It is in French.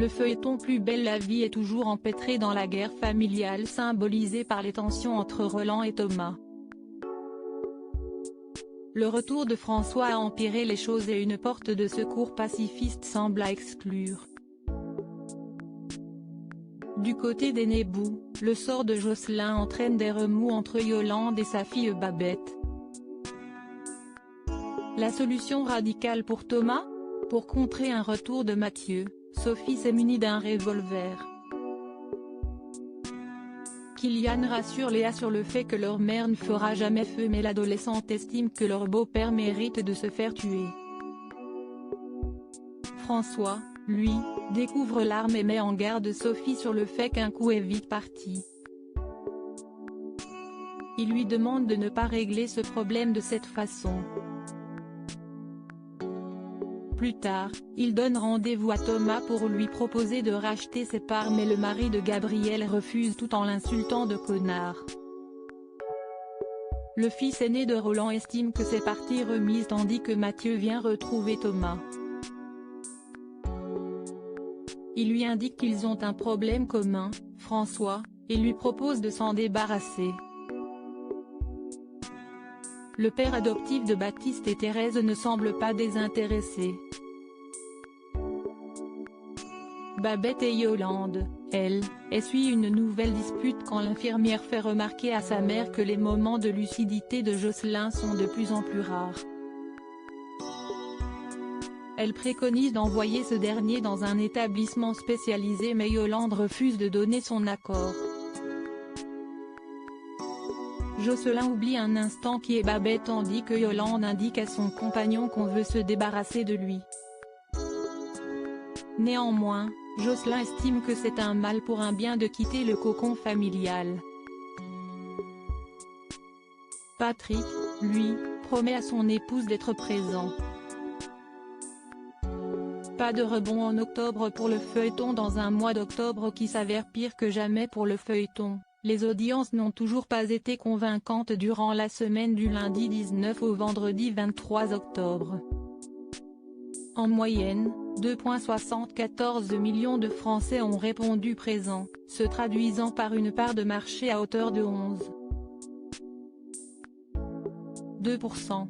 Le feuilleton Plus belle la vie est toujours empêtré dans la guerre familiale symbolisée par les tensions entre Roland et Thomas. Le retour de François a empiré les choses et une porte de secours pacifiste semble à exclure. Du côté des Nébou, le sort de Jocelyn entraîne des remous entre Yolande et sa fille Babette. La solution radicale pour Thomas? Pour contrer un retour de Mathieu, Sophie s'est munie d'un revolver. Kylian rassure Léa sur le fait que leur mère ne fera jamais feu, mais l'adolescente estime que leur beau-père mérite de se faire tuer. François, lui, découvre l'arme et met en garde Sophie sur le fait qu'un coup est vite parti. Il lui demande de ne pas régler ce problème de cette façon. Plus tard, il donne rendez-vous à Thomas pour lui proposer de racheter ses parts, mais le mari de Gabrielle refuse tout en l'insultant de connard. Le fils aîné de Roland estime que c'est partie remise tandis que Mathieu vient retrouver Thomas. Il lui indique qu'ils ont un problème commun, François, et lui propose de s'en débarrasser. Le père adoptif de Baptiste et Thérèse ne semble pas désintéressé. Babette et Yolande, elle, essuient une nouvelle dispute quand l'infirmière fait remarquer à sa mère que les moments de lucidité de Jocelyn sont de plus en plus rares. Elle préconise d'envoyer ce dernier dans un établissement spécialisé, mais Yolande refuse de donner son accord. Jocelyn oublie un instant qui est Babette tandis que Yolande indique à son compagnon qu'on veut se débarrasser de lui. Néanmoins, Jocelyn estime que c'est un mal pour un bien de quitter le cocon familial. Patrick, lui, promet à son épouse d'être présent. Pas de rebond en octobre pour le feuilleton. Dans un mois d'octobre qui s'avère pire que jamais pour le feuilleton, les audiences n'ont toujours pas été convaincantes durant la semaine du lundi 19 au vendredi 23 octobre. En moyenne, 2,74 millions de Français ont répondu présent, se traduisant par une part de marché à hauteur de 11,2%.